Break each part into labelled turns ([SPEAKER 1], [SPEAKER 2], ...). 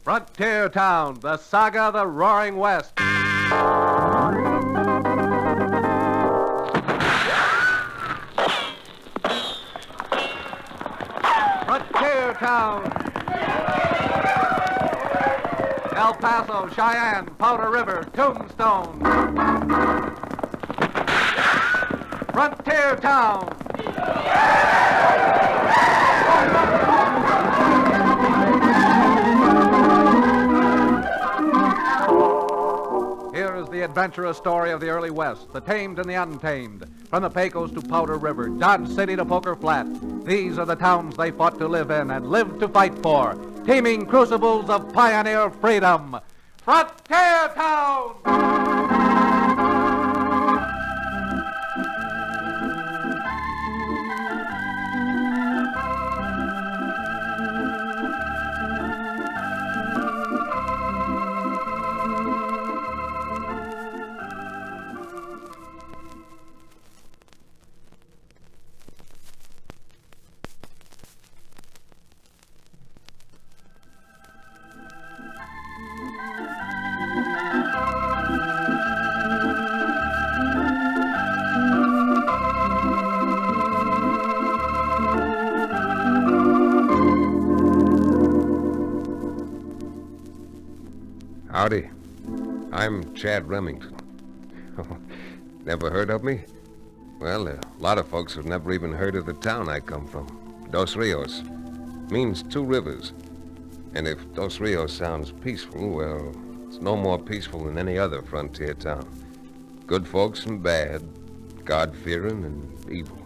[SPEAKER 1] Frontier Town, the saga of the Roaring West. Frontier Town. El Paso, Cheyenne, Powder River, Tombstone. Frontier Town. Here is the adventurous story of the early West, the tamed and the untamed. From the Pecos to Powder River, Dodge City to Poker Flat. These are the towns they fought to live in and lived to fight for. Teeming crucibles of pioneer freedom. Frontier Town!
[SPEAKER 2] Howdy. I'm Chad Remington. Never heard of me? Well, a lot of folks have never even heard of the town I come from. Dos Rios. Means two rivers. And if Dos Rios sounds peaceful, well, it's no more peaceful than any other frontier town. Good folks and bad, God-fearing and evil.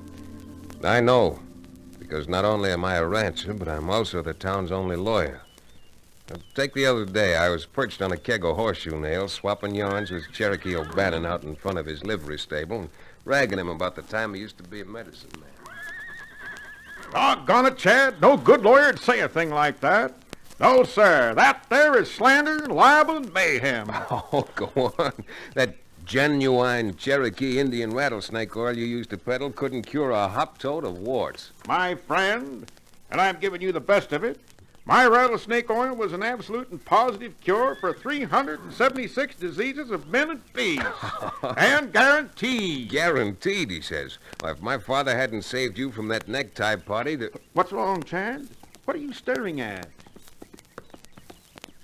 [SPEAKER 2] I know, because not only am I a rancher, but I'm also the town's only lawyer. Take the other day, I was perched on a keg of horseshoe nails, swapping yarns with Cherokee O'Bannon out in front of his livery stable and ragging him about the time he used to be a medicine man.
[SPEAKER 3] Doggone it, Chad. No good lawyer'd say a thing like that. No, sir. That there is slander, libel, and mayhem.
[SPEAKER 2] Oh, go on. That genuine Cherokee Indian rattlesnake oil you used to peddle couldn't cure a hop toad of warts.
[SPEAKER 3] My friend, and I'm giving you the best of it, my rattlesnake oil was an absolute and positive cure for 376 diseases of men and bees. And guaranteed.
[SPEAKER 2] Guaranteed, he says. Well, if my father hadn't saved you from that necktie party,
[SPEAKER 3] What's wrong, Chad? What are you staring at?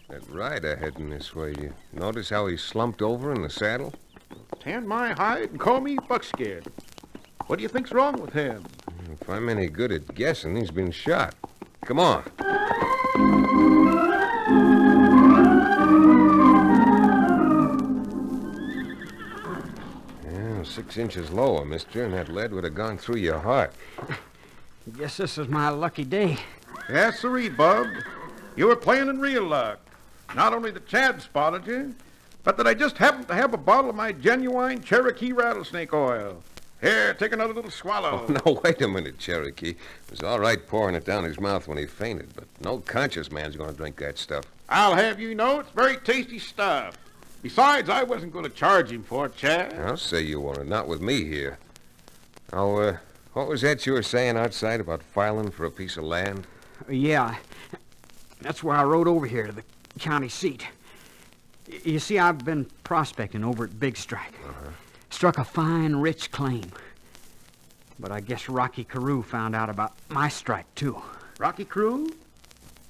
[SPEAKER 2] That rider heading this way, you notice how he slumped over in the saddle?
[SPEAKER 3] Tan my hide and call me buckskin. What do you think's wrong with him?
[SPEAKER 2] If I'm any good at guessing, he's been shot. Come on. Yeah, 6 inches lower, mister, and that lead would have gone through your heart.
[SPEAKER 4] Guess this is my lucky day.
[SPEAKER 3] Yes, sirree, Bub. You were playing in real luck. Not only that Chad spotted you, but that I just happened to have a bottle of my genuine Cherokee rattlesnake oil. Here, take another little swallow.
[SPEAKER 2] Oh, no, wait a minute, Cherokee. It was all right pouring it down his mouth when he fainted, but no conscious man's going to drink that stuff.
[SPEAKER 3] I'll have you know it's very tasty stuff. Besides, I wasn't going to charge him for it, Chad.
[SPEAKER 2] I'll say you weren't, not with me here. Oh, what was that you were saying outside about filing for a piece of land?
[SPEAKER 4] Yeah, that's why I rode over here to the county seat. You see, I've been prospecting over at Big Strike. Struck a fine, rich claim. But I guess Rocky Carew found out about my strike, too.
[SPEAKER 3] Rocky Carew?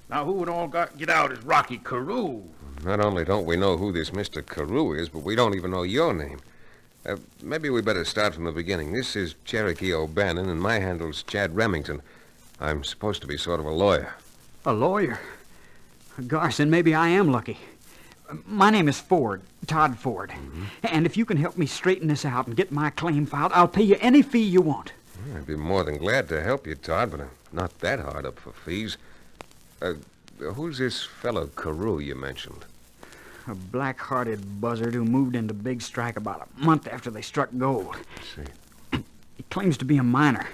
[SPEAKER 3] Now, who would all get out as Rocky Carew?
[SPEAKER 2] Not only don't we know who this Mr. Carew is, but we don't even know your name. Maybe we better start from the beginning. This is Cherokee O'Bannon, and my handle's Chad Remington. I'm supposed to be sort of a lawyer.
[SPEAKER 4] A lawyer? Gosh, then maybe I am lucky. My name is Ford, Todd Ford. Mm-hmm. And if you can help me straighten this out and get my claim filed, I'll pay you any fee you want.
[SPEAKER 2] I'd be more than glad to help you, Todd, but I'm not that hard up for fees. Who's this fellow Carew you mentioned?
[SPEAKER 4] A black-hearted buzzard who moved into Big Strike about a month after they struck gold.
[SPEAKER 2] I see.
[SPEAKER 4] He claims to be a miner.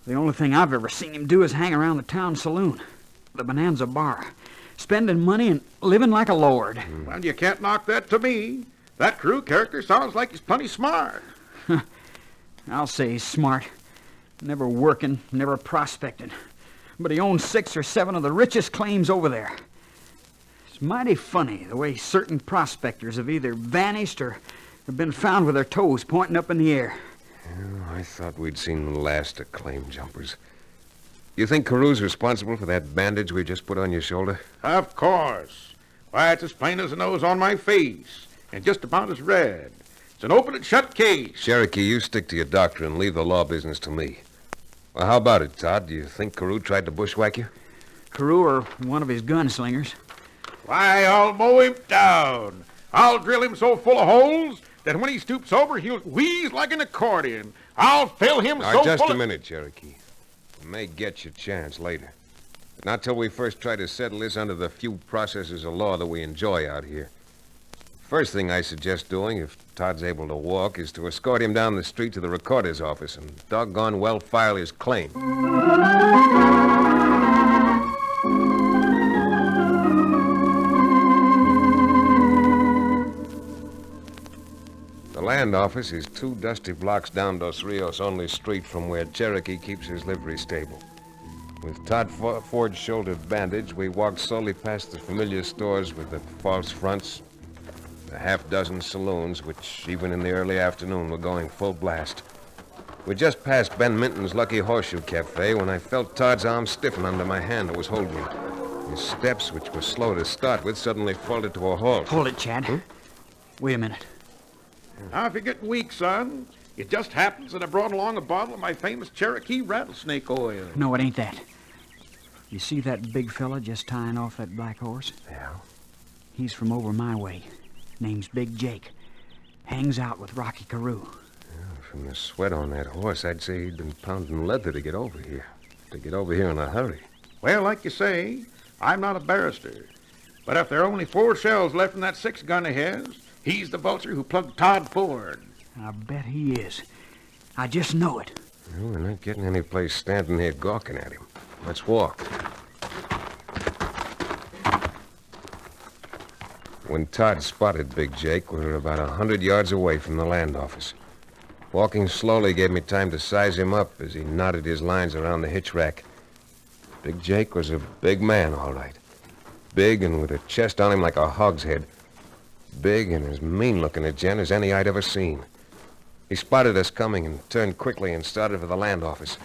[SPEAKER 4] The only thing I've ever seen him do is hang around the town saloon, the Bonanza Bar, spending money and living like a lord.
[SPEAKER 3] Well, you can't knock that to me. That Carew character sounds like he's plenty smart.
[SPEAKER 4] I'll say he's smart. Never working, never prospecting. But he owns 6 or 7 of the richest claims over there. Mighty funny the way certain prospectors have either vanished or have been found with their toes pointing up in the air.
[SPEAKER 2] Oh, I thought we'd seen the last of claim jumpers. You think Carew's responsible for that bandage we just put on your shoulder?
[SPEAKER 3] Of course. Why, it's as plain as the nose on my face, and just about as red. It's an open and shut case.
[SPEAKER 2] Cherokee, you stick to your doctor and leave the law business to me. Well, how about it, Todd? Do you think Carew tried to bushwhack you?
[SPEAKER 4] Carew or one of his gunslingers.
[SPEAKER 3] Why, I'll mow him down. I'll drill him so full of holes that when he stoops over, he'll wheeze like an accordion. I'll fill him
[SPEAKER 2] Now,
[SPEAKER 3] so
[SPEAKER 2] just
[SPEAKER 3] full
[SPEAKER 2] a
[SPEAKER 3] of...
[SPEAKER 2] minute, Cherokee. You may get your chance later. But not till we first try to settle this under the few processes of law that we enjoy out here. First thing I suggest doing, if Todd's able to walk, is to escort him down the street to the recorder's office and doggone well file his claim. The land office is 2 dusty blocks down Dos Rios' only street from where Cherokee keeps his livery stable. With Todd Ford's shoulder bandaged, we walked slowly past the familiar stores with the false fronts, the half-dozen saloons, which even in the early afternoon were going full blast. We just passed Ben Minton's Lucky Horseshoe Cafe when I felt Todd's arm stiffen under my hand that was holding me. His steps, which were slow to start with, suddenly faltered to a halt.
[SPEAKER 4] Hold it, Chad. Wait a minute.
[SPEAKER 3] Now, if you're getting weak, son, it just happens that I brought along a bottle of my famous Cherokee rattlesnake oil.
[SPEAKER 4] No, it ain't that. You see that big fella just tying off that black horse?
[SPEAKER 2] Yeah?
[SPEAKER 4] He's from over my way. Name's Big Jake. Hangs out with Rocky Carew.
[SPEAKER 2] From the sweat on that horse, I'd say he'd been pounding leather to get over here. To get over here in a hurry.
[SPEAKER 3] Well, like you say, I'm not a barrister. But if there are only 4 shells left in that 6-gun of his, he's the vulture who plugged Todd Ford.
[SPEAKER 4] I bet he is. I just know it.
[SPEAKER 2] Well, we're not getting any place standing here gawking at him. Let's walk. When Todd spotted Big Jake, we were about 100 yards away from the land office. Walking slowly gave me time to size him up as he knotted his lines around the hitch rack. Big Jake was a big man, all right. Big and with a chest on him like a hogshead. Big and as mean-looking a gent as any I'd ever seen. He spotted us coming and turned quickly and started for the land office.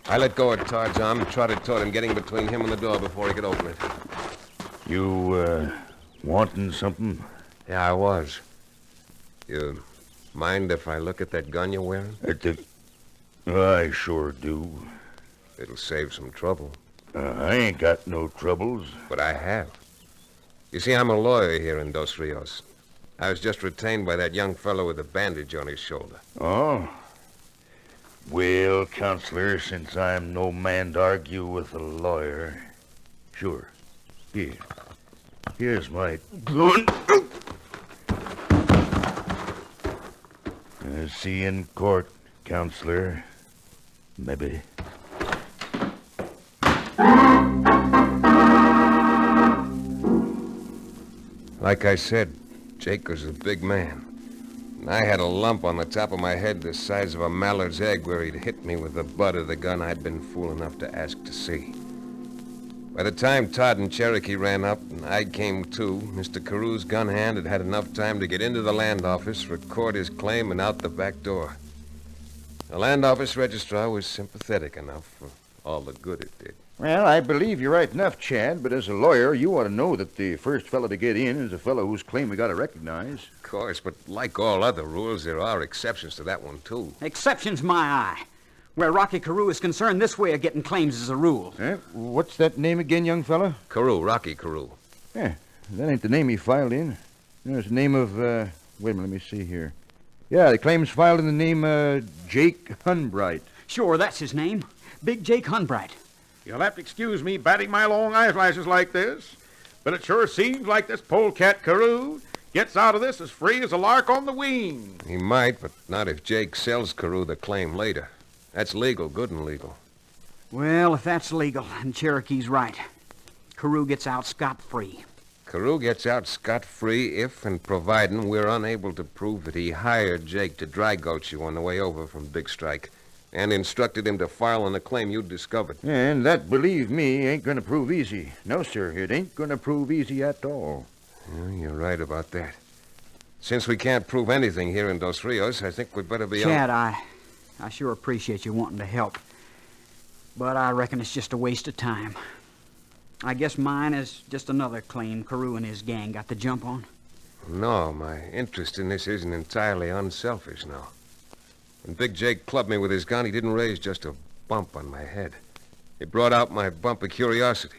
[SPEAKER 2] I let go of Todd's arm and trotted toward him, getting between him and the door before he could open it.
[SPEAKER 5] You, wanting something?
[SPEAKER 2] Yeah, I was. You mind if I look at that gun you're wearing?
[SPEAKER 5] I sure do.
[SPEAKER 2] It'll save some trouble.
[SPEAKER 5] I ain't got no troubles.
[SPEAKER 2] But I have. You see, I'm a lawyer here in Dos Rios. I was just retained by that young fellow with the bandage on his shoulder.
[SPEAKER 5] Oh? Well, counselor, since I'm no man to argue with a lawyer... Sure. Here's my gun. See you in court, counselor. Maybe.
[SPEAKER 2] Like I said, Jake was a big man. And I had a lump on the top of my head the size of a mallard's egg where he'd hit me with the butt of the gun I'd been fool enough to ask to see. By the time Todd and Cherokee ran up and I came to, Mr. Carew's gun hand had had enough time to get into the land office, record his claim, and out the back door. The land office registrar was sympathetic enough for all the good it did.
[SPEAKER 6] Well, I believe you're right enough, Chad, but as a lawyer, you ought to know that the first fellow to get in is a fellow whose claim we got to recognize.
[SPEAKER 2] Of course, but like all other rules, there are exceptions to that one, too.
[SPEAKER 4] Exception's my eye. Where Rocky Carew is concerned, this way of getting claims is a rule.
[SPEAKER 6] What's that name again, young fella?
[SPEAKER 2] Carew, Rocky Carew.
[SPEAKER 6] Yeah, that ain't the name he filed in. It's the name of, wait a minute, let me see here. Yeah, the claim's filed in the name, Jake Hunbright.
[SPEAKER 4] Sure, that's his name. Big Jake Hunbright.
[SPEAKER 3] You'll have to excuse me batting my long eyelashes like this, but it sure seems like this polecat Carew gets out of this as free as a lark on the wing.
[SPEAKER 2] He might, but not if Jake sells Carew the claim later. That's legal, good and legal.
[SPEAKER 4] Well, if that's legal, and Cherokee's right, Carew gets out scot-free.
[SPEAKER 2] Carew gets out scot-free if and providing we're unable to prove that he hired Jake to dry gulch you on the way over from Big Strike. and instructed him to file on the claim you discovered.
[SPEAKER 6] And that, believe me, ain't gonna prove easy. No, sir, it ain't gonna prove easy at all.
[SPEAKER 2] Yeah, you're right about that. Since we can't prove anything here in Dos Rios, I think we'd better be
[SPEAKER 4] Chad, I sure appreciate you wanting to help. But I reckon it's just a waste of time. I guess mine is just another claim Carew and his gang got the jump on.
[SPEAKER 2] No, my interest in this isn't entirely unselfish now. When Big Jake clubbed me with his gun, he didn't raise just a bump on my head. It brought out my bump of curiosity.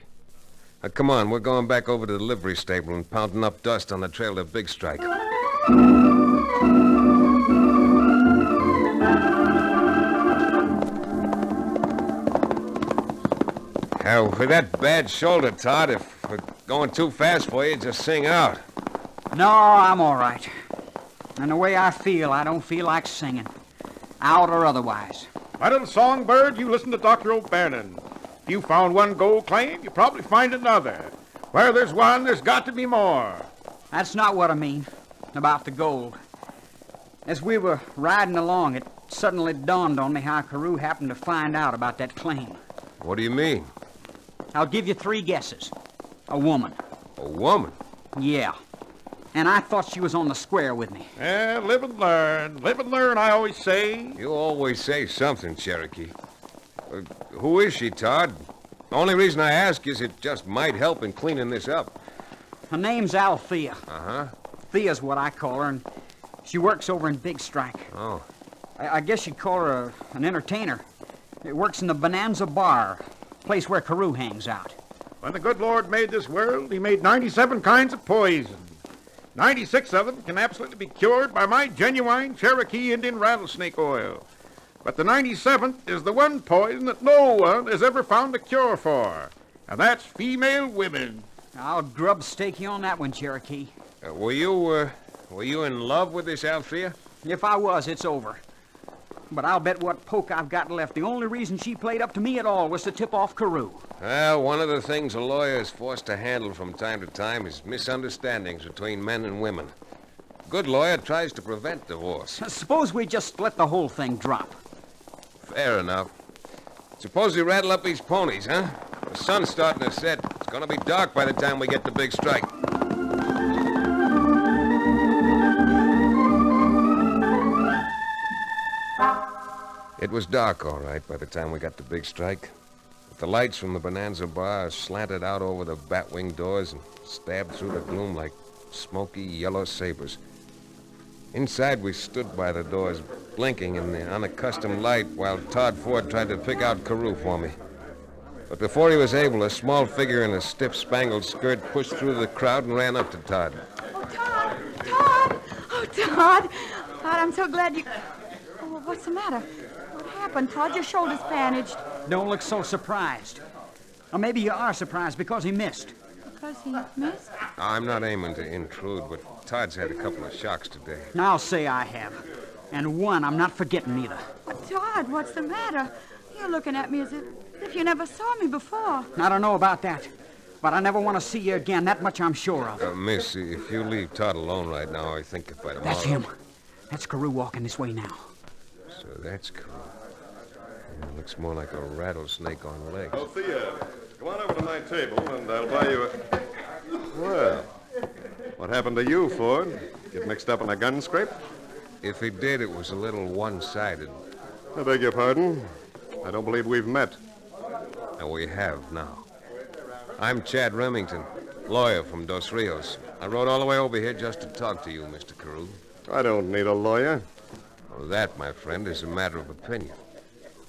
[SPEAKER 2] Now, come on, we're going back over to the livery stable and pounding up dust on the trail to Big Strike. Hell, with that bad shoulder, Todd, if we're going too fast for you, just sing out.
[SPEAKER 4] No, I'm all right. And the way I don't feel like singing. Out or otherwise.
[SPEAKER 3] My little songbird, you listen to Dr. O'Bannon. If you found one gold claim, you probably find another. Where there's one, there's got to be more.
[SPEAKER 4] That's not what I mean about the gold. As we were riding along, it suddenly dawned on me how Carew happened to find out about that claim.
[SPEAKER 2] What do you mean?
[SPEAKER 4] I'll give you 3 guesses. A woman.
[SPEAKER 2] A woman?
[SPEAKER 4] Yeah. And I thought she was on the square with me.
[SPEAKER 3] Live and learn. Live and learn, I always say.
[SPEAKER 2] You always say something, Cherokee. Who is she, Todd? The only reason I ask is it just might help in cleaning this up.
[SPEAKER 4] Her name's Althea.
[SPEAKER 2] Uh-huh.
[SPEAKER 4] Thea's what I call her, and she works over in Big Strike.
[SPEAKER 2] Oh.
[SPEAKER 4] I guess you'd call her an entertainer. It works in the Bonanza Bar, place where Carew hangs out.
[SPEAKER 3] When the good Lord made this world, he made 97 kinds of poison. 96 of them can absolutely be cured by my genuine Cherokee Indian rattlesnake oil. But the 97th is the one poison that no one has ever found a cure for. And that's female women.
[SPEAKER 4] I'll grub stake you on that one, Cherokee.
[SPEAKER 2] Were you in love with this Althea?
[SPEAKER 4] If I was, it's over. But I'll bet what poke I've got left, the only reason she played up to me at all was to tip off Carew.
[SPEAKER 2] Well, one of the things a lawyer is forced to handle from time to time is misunderstandings between men and women. A good lawyer tries to prevent divorce.
[SPEAKER 4] Suppose we just let the whole thing drop.
[SPEAKER 2] Fair enough. Suppose we rattle up these ponies, huh? The sun's starting to set. It's gonna be dark by the time we get to Big Strike. It was dark, all right, by the time we got to Big Strike. But the lights from the Bonanza Bar slanted out over the batwing doors and stabbed through the gloom like smoky yellow sabers. Inside, we stood by the doors, blinking in the unaccustomed light while Todd Ford tried to pick out Carew for me. But before he was able, a small figure in a stiff spangled skirt pushed through the crowd and ran up to Todd.
[SPEAKER 7] Oh, Todd! Todd! Oh, Todd! Todd, I'm so glad you... Oh, what's the matter? What happened, Todd? Your shoulder's bandaged.
[SPEAKER 4] Don't look so surprised. Or maybe you are surprised because he missed.
[SPEAKER 7] Because he missed?
[SPEAKER 2] I'm not aiming to intrude, but Todd's had a couple of shocks today.
[SPEAKER 4] I'll say I have. And one I'm not forgetting either.
[SPEAKER 7] Oh, Todd, what's the matter? You're looking at me as if you never saw me before.
[SPEAKER 4] I don't know about that. But I never want to see you again. That much I'm sure of.
[SPEAKER 2] Miss, if you leave Todd alone right now, I think if by tomorrow...
[SPEAKER 4] That's him. That's Carew walking this way now.
[SPEAKER 2] So that's cool. Yeah, looks more like a rattlesnake on legs.
[SPEAKER 8] Althea, come on over to my table and I'll buy you a... Well, what happened to you, Ford? Get mixed up in a gun scrape?
[SPEAKER 2] If he did, it was a little one-sided.
[SPEAKER 8] I beg your pardon. I don't believe we've met.
[SPEAKER 2] And we have now. I'm Chad Remington, lawyer from Dos Rios. I rode all the way over here just to talk to you, Mr. Carew.
[SPEAKER 8] I don't need a lawyer.
[SPEAKER 2] Well, that, my friend, is a matter of opinion.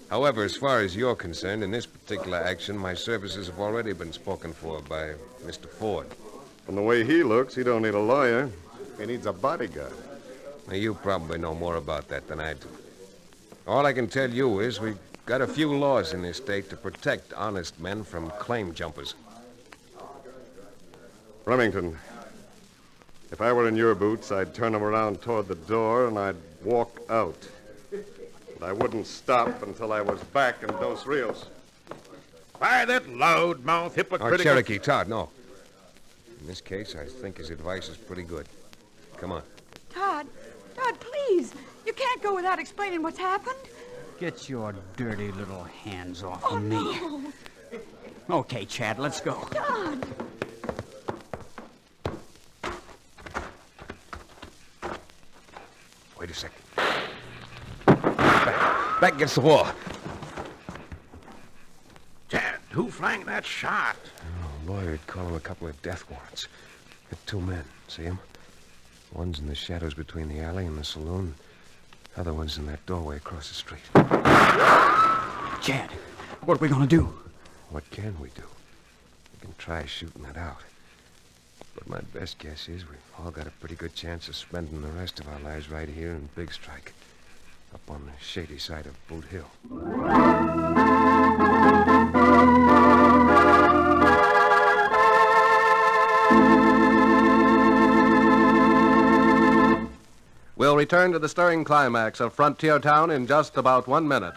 [SPEAKER 2] However, as far as you're concerned, in this particular action, my services have already been spoken for by Mr. Ford.
[SPEAKER 8] From the way he looks, he don't need a lawyer. He needs a bodyguard.
[SPEAKER 2] Now, you probably know more about that than I do. All I can tell you is we've got a few laws in this state to protect honest men from claim jumpers.
[SPEAKER 8] Remington, if I were in your boots, I'd turn them around toward the door and I'd walk out. And I wouldn't stop until I was back in Dos Rios.
[SPEAKER 3] By that loud-mouthed hypocritical...
[SPEAKER 2] Cherokee, Todd, no. In this case, I think his advice is pretty good. Come on.
[SPEAKER 7] Todd, please. You can't go without explaining what's happened.
[SPEAKER 4] Get your dirty little hands off of me.
[SPEAKER 7] No.
[SPEAKER 4] Okay, Chad, let's go.
[SPEAKER 7] Todd.
[SPEAKER 2] Wait a second. Back against the wall.
[SPEAKER 3] Chad, who flanged that shot?
[SPEAKER 2] Oh, lawyer'd call him a couple of death warrants. The two men, see him? One's in the shadows between the alley and the saloon. Other one's in that doorway across the street.
[SPEAKER 4] Chad, what are we gonna do?
[SPEAKER 2] What can we do? We can try shooting it out. But my best guess is we've all got a pretty good chance of spending the rest of our lives right here in Big Strike, up on the shady side of Boot Hill.
[SPEAKER 1] We'll return to the stirring climax of Frontier Town in just about 1 minute.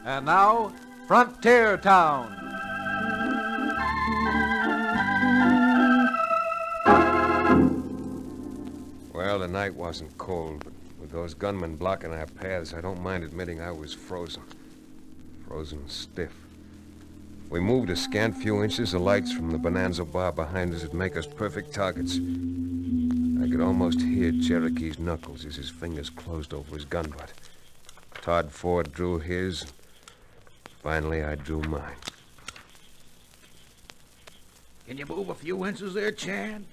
[SPEAKER 1] And now, Frontier Town.
[SPEAKER 2] Well, the night wasn't cold, but with those gunmen blocking our paths, I don't mind admitting I was frozen. Frozen stiff. We moved a scant few inches, the lights from the Bonanza bar behind us would make us perfect targets. I could almost hear Cherokee's knuckles as his fingers closed over his gun butt. Todd Ford drew his. Finally, I drew mine.
[SPEAKER 3] Can you move a few inches there, Chad?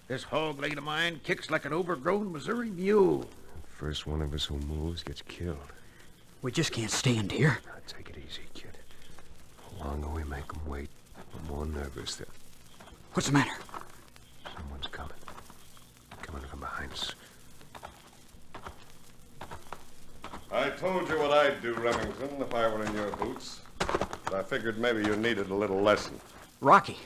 [SPEAKER 3] This hog leg of mine kicks like an overgrown Missouri mule.
[SPEAKER 2] First one of us who moves gets killed.
[SPEAKER 4] We just can't stand here.
[SPEAKER 2] Now, take it easy, kid. The longer we make them wait, the more nervous they're...
[SPEAKER 4] What's the matter?
[SPEAKER 2] Someone's coming. Coming from behind us.
[SPEAKER 8] I told you what I'd do, Remington, if I were in your boots. But I figured maybe you needed a little lesson.
[SPEAKER 4] Rocky,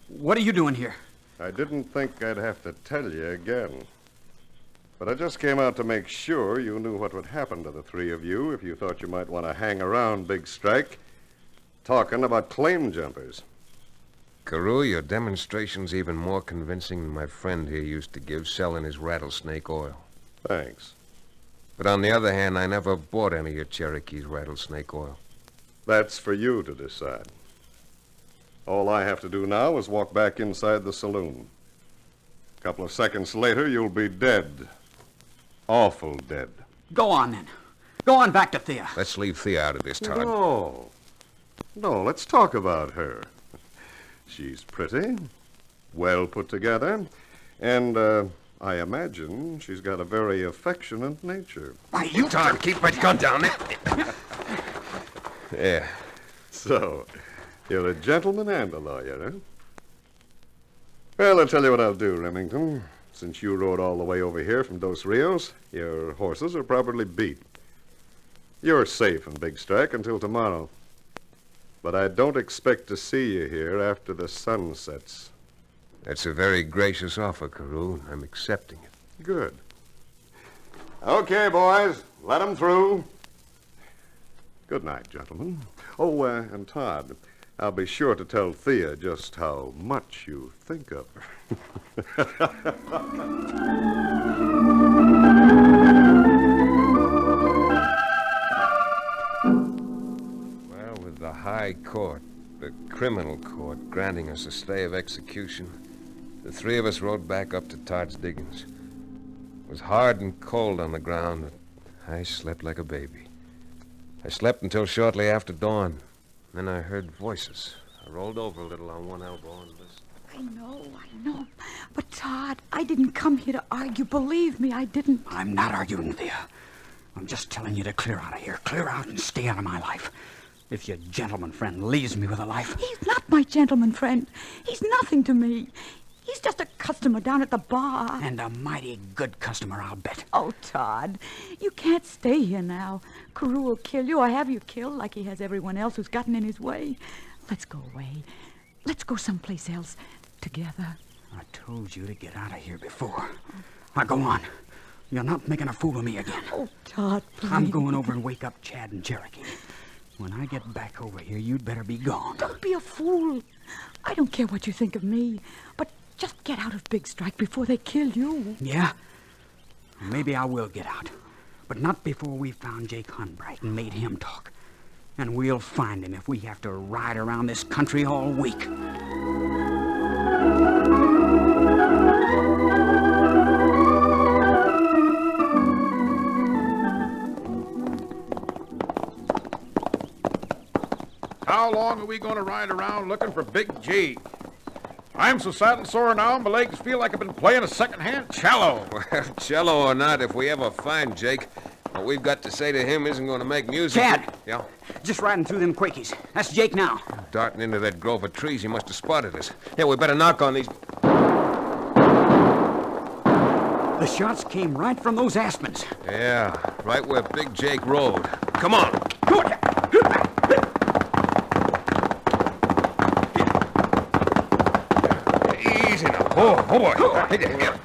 [SPEAKER 4] what are you doing here?
[SPEAKER 8] I didn't think I'd have to tell you again. But I just came out to make sure you knew what would happen to the three of you if you thought you might want to hang around Big Strike talking about claim jumpers.
[SPEAKER 2] Carew, your demonstration's even more convincing than my friend here used to give selling his rattlesnake oil.
[SPEAKER 8] Thanks.
[SPEAKER 2] But on the other hand, I never bought any of Cherokee's rattlesnake oil.
[SPEAKER 8] That's for you to decide. All I have to do now is walk back inside the saloon. A couple of seconds later, you'll be dead. Awful dead.
[SPEAKER 4] Go on, then. Go on back to Thea.
[SPEAKER 2] Let's leave Thea out of this, Todd.
[SPEAKER 8] No, let's talk about her. She's pretty, well put together, and, I imagine she's got a very affectionate nature.
[SPEAKER 2] Why, you, Todd, keep that gun down there. Yeah.
[SPEAKER 8] So, you're a gentleman and a lawyer, huh? Well, I'll tell you what I'll do, Remington. Since you rode all the way over here from Dos Rios, your horses are properly beat. You're safe in Big Strike until tomorrow. But I don't expect to see you here after the sun sets.
[SPEAKER 2] That's a very gracious offer, Carew. I'm accepting it.
[SPEAKER 8] Good. Okay, boys, let 'em through. Good night, gentlemen. Oh, and Todd, I'll be sure to tell Thea just how much you think of her.
[SPEAKER 2] Well, with the high court, the criminal court, granting us a stay of execution, the three of us rode back up to Todd's diggings. It was hard and cold on the ground, but I slept like a baby. I slept until shortly after dawn. Then I heard voices. I rolled over a little on one elbow and listened.
[SPEAKER 7] I know. But, Todd, I didn't come here to argue. Believe me, I didn't.
[SPEAKER 4] I'm not arguing, Thea. I'm just telling you to clear out of here. Clear out and stay out of my life. if your gentleman friend leaves me with a life.
[SPEAKER 7] He's not my gentleman friend. He's nothing to me. He's just a customer down at the bar.
[SPEAKER 4] And a mighty good customer, I'll bet.
[SPEAKER 7] Oh, Todd, you can't stay here now. Carew will kill you or have you killed like he has everyone else who's gotten in his way. Let's go away. Let's go someplace else together.
[SPEAKER 4] I told you to get out of here before. Now go on. You're not making a fool of me again.
[SPEAKER 7] Oh, Todd, please.
[SPEAKER 4] I'm going over and wake up Chad and Cherokee. When I get back over here, you'd better be gone.
[SPEAKER 7] Don't be a fool. I don't care what you think of me, but just get out of Big Strike before they kill you.
[SPEAKER 4] Yeah? Maybe I will get out. But not before we've found Jake Hunbright and made him talk. And we'll find him if we have to ride around this country all week.
[SPEAKER 3] How long are we going to ride around looking for Big Jake? I'm so saddle sore now, my legs feel like I've been playing a second-hand cello.
[SPEAKER 2] Well, cello or not, if we ever find Jake, what we've got to say to him isn't going to make music.
[SPEAKER 4] Chad!
[SPEAKER 2] Yeah?
[SPEAKER 4] Just riding through them Quakies. That's Jake now.
[SPEAKER 2] Darting into that grove of trees, he must have spotted us. Yeah, we better knock on these...
[SPEAKER 4] The shots came right from those aspens.
[SPEAKER 2] Yeah, right where Big Jake rode. Come on.
[SPEAKER 4] Go on.
[SPEAKER 2] Easy now. Oh boy. Hey there. Yeah.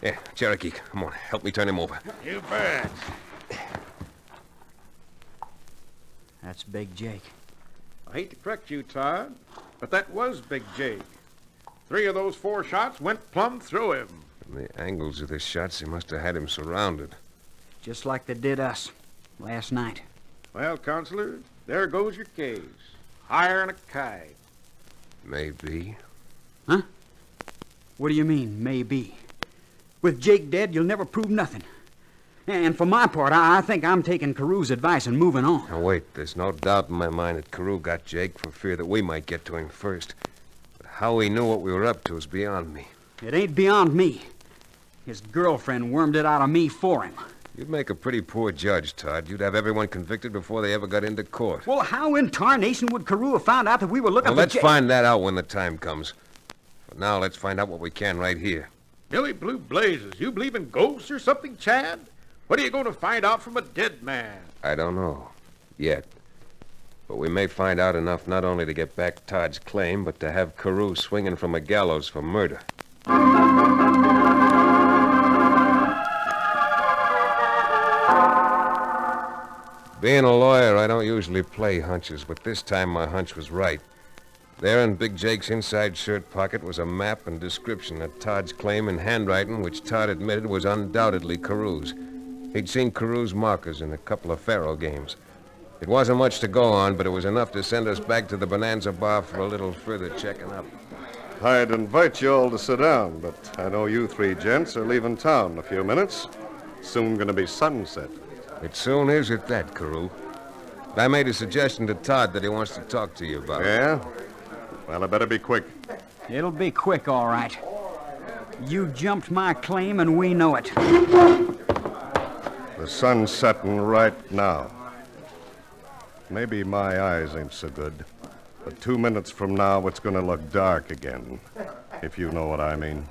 [SPEAKER 2] Yeah, Cherokee, come on. Help me turn him over.
[SPEAKER 3] You bet.
[SPEAKER 4] That's Big Jake.
[SPEAKER 3] I hate to correct you, Todd, but that was Big Jake. 3 of those 4 shots went plumb through him.
[SPEAKER 2] From the angles of the shots, they must have had him surrounded.
[SPEAKER 4] Just like they did us last night.
[SPEAKER 3] Well, Counselor, there goes your case. Higher than a kite.
[SPEAKER 2] Maybe.
[SPEAKER 4] Huh? What do you mean, maybe? With Jake dead, you'll never prove nothing. And for my part, I think I'm taking Carew's advice and moving on.
[SPEAKER 2] Now, wait. There's no doubt in my mind that Carew got Jake for fear that we might get to him first. But how he knew what we were up to is beyond me.
[SPEAKER 4] It ain't beyond me. His girlfriend wormed it out of me for him.
[SPEAKER 2] You'd make a pretty poor judge, Todd. You'd have everyone convicted before they ever got into court.
[SPEAKER 4] Well, how in tarnation would Carew have found out that we were looking
[SPEAKER 2] Well,
[SPEAKER 4] for
[SPEAKER 2] let's find that out when the time comes. But now let's find out what we can right here.
[SPEAKER 3] Billy Blue Blazes, you believe in ghosts or something, Chad? What are you going to find out from a dead man?
[SPEAKER 2] I don't know. Yet. But we may find out enough not only to get back Todd's claim, but to have Carew swinging from a gallows for murder. Being a lawyer, I don't usually play hunches, but this time my hunch was right. There in Big Jake's inside shirt pocket was a map and description of Todd's claim in handwriting, which Todd admitted was undoubtedly Carew's. He'd seen Carew's markers in a couple of faro games. It wasn't much to go on, but it was enough to send us back to the Bonanza Bar for a little further checking up.
[SPEAKER 8] I'd invite you all to sit down, but I know you 3 gents are leaving town in a few minutes. Soon gonna be sunset.
[SPEAKER 2] It soon is at that, Carew. I made a suggestion to Todd that he wants to talk to you about.
[SPEAKER 8] Yeah? Well, I better be quick.
[SPEAKER 4] It'll be quick, all right. You jumped my claim, and we know it.
[SPEAKER 8] The sun's setting right now. Maybe my eyes ain't so good, but 2 minutes from now it's gonna look dark again, if you know what I mean.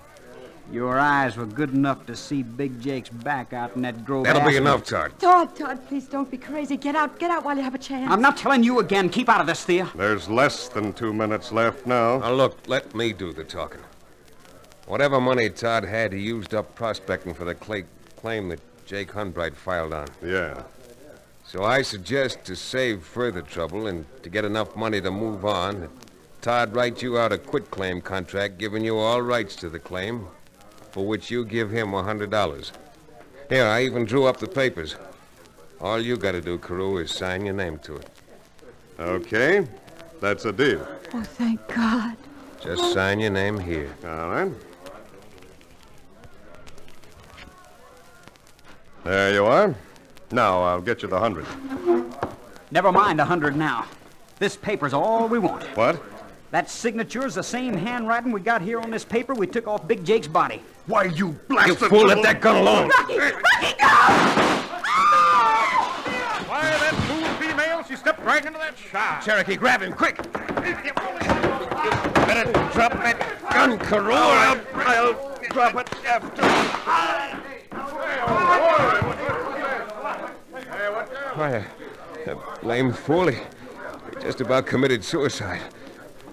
[SPEAKER 4] Your eyes were good enough to see Big Jake's back out in that grove.
[SPEAKER 2] That'll be
[SPEAKER 4] aspen.
[SPEAKER 2] enough, Todd.
[SPEAKER 7] Todd, please don't be crazy. Get out while you have a chance.
[SPEAKER 4] I'm not telling you again. Keep out of this, Thea.
[SPEAKER 8] There's less than 2 minutes left now.
[SPEAKER 2] Now, look, let me do the talking. Whatever money Todd had, he used up prospecting for the claim that Jake Hunbright filed on.
[SPEAKER 8] Yeah.
[SPEAKER 2] So I suggest to save further trouble and to get enough money to move on, that Todd write you out a quitclaim contract giving you all rights to the claim, for which you give him $100. Here, I even drew up the papers. All you got to do, Carew, is sign your name to it.
[SPEAKER 8] Okay. That's a deal.
[SPEAKER 7] Oh, thank God.
[SPEAKER 2] Just sign your name here.
[SPEAKER 8] All right. There you are. Now I'll get you the 100.
[SPEAKER 4] Never mind 100 now. This paper's all we want.
[SPEAKER 8] What?
[SPEAKER 4] That signature's the same handwriting we got here on this paper we took off Big Jake's body.
[SPEAKER 5] Why, you blasted...
[SPEAKER 2] You fool, let that gun alone.
[SPEAKER 7] Rocky, go!
[SPEAKER 3] right into that shot.
[SPEAKER 2] Cherokee, grab him, quick! Better drop that gun, Carew, or I'll drop it after. Why, that blame fool, he just about committed suicide.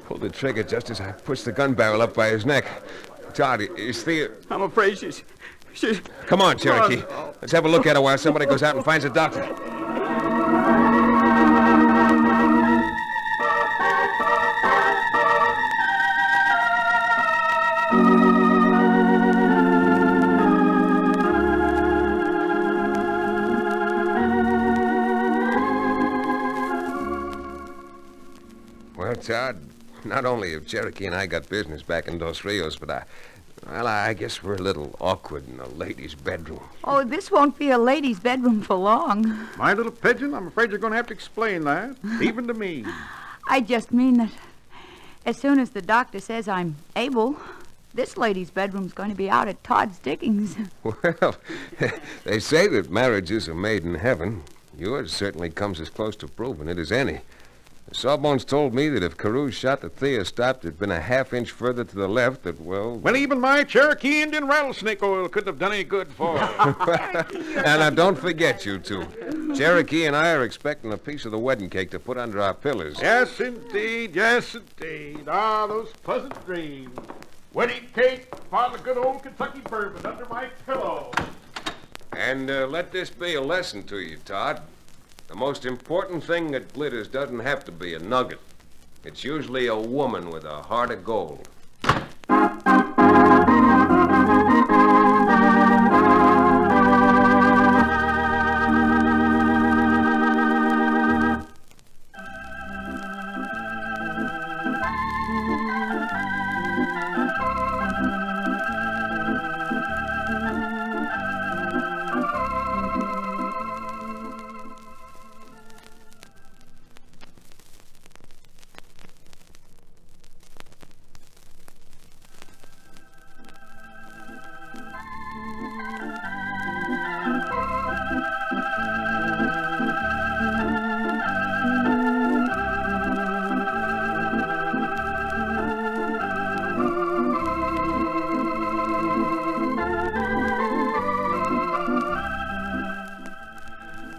[SPEAKER 2] Pulled the trigger just as I pushed the gun barrel up by his neck. Todd, is Thea...
[SPEAKER 4] I'm afraid she's...
[SPEAKER 2] Come on, Cherokee. Let's have a look at her while somebody goes out and finds a doctor. Well, Todd, not only have Cherokee and I got business back in Dos Rios, but I guess we're a little awkward in a lady's bedroom.
[SPEAKER 7] Oh, this won't be a lady's bedroom for long.
[SPEAKER 3] My little pigeon, I'm afraid you're going to have to explain that, even to me.
[SPEAKER 7] I just mean that as soon as the doctor says I'm able, this lady's bedroom's going to be out at Todd's diggings.
[SPEAKER 2] Well, they say that marriages are made in heaven. Yours certainly comes as close to proving it as any. Sawbones told me that if Carew's shot that Thea stopped had been a half-inch further to the left, that, well...
[SPEAKER 3] Well, even my Cherokee Indian rattlesnake oil couldn't have done any good for her.
[SPEAKER 2] And now, don't forget, you two. Cherokee and I are expecting a piece of the wedding cake to put under our pillars.
[SPEAKER 3] Yes, indeed. Yes, indeed. Ah, those pleasant dreams. Wedding cake, bottle of good old Kentucky bourbon under my pillow.
[SPEAKER 2] And let this be a lesson to you, Todd. The most important thing that glitters doesn't have to be a nugget. It's usually a woman with a heart of gold.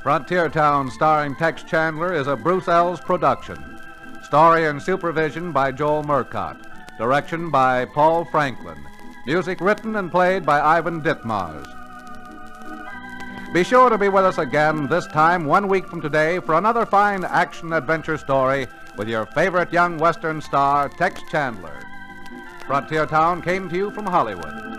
[SPEAKER 1] Frontier Town, starring Tex Chandler, is a Bruce Ells production. Story and supervision by Joel Murcott. Direction by Paul Franklin. Music written and played by Ivan Ditmars. Be sure to be with us again, this time 1 week from today, for another fine action-adventure story with your favorite young Western star, Tex Chandler. Frontier Town came to you from Hollywood.